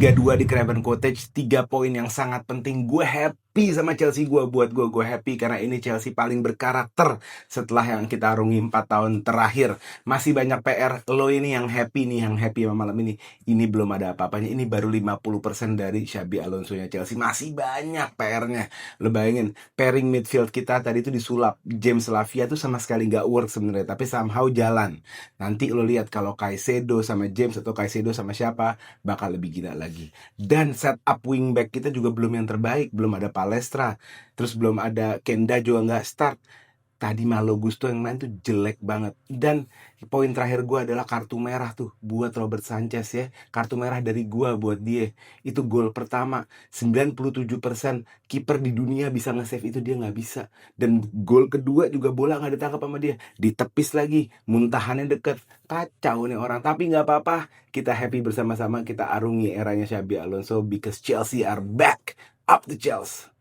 3-2 di Craven Cottage, 3 poin yang sangat penting. Gue happy sama Chelsea, gue happy karena ini Chelsea paling berkarakter setelah yang kita arungi 4 tahun terakhir. Masih banyak PR, lo ini yang happy nih, yang happy sama malam ini. Ini belum ada apa-apanya, ini baru 50% dari Xabi Alonso-nya Chelsea. Masih banyak PR-nya. Lo bayangin, pairing midfield kita tadi itu disulap. James Lavia tuh sama sekali gak work sebenarnya, tapi somehow jalan. Nanti lo lihat kalau Caicedo sama James atau Caicedo sama siapa, bakal lebih gila lagi. Dan setup wingback kita juga belum yang terbaik, belum ada Palestra, terus belum ada Kenda juga nggak start. Tadi Malo Gusto yang main tuh jelek banget. Dan poin terakhir gue adalah kartu merah tuh buat Robert Sanchez ya. Kartu merah dari gue buat dia. Itu gol pertama. 97% kiper di dunia bisa nge-save itu, dia nggak bisa. Dan gol kedua juga bola nggak ditangkap sama dia. Ditepis lagi, muntahannya deket. Kacau nih orang. Tapi nggak apa-apa. Kita happy bersama-sama. Kita arungi eranya Xabi Alonso because Chelsea are back. Up the Chelsea.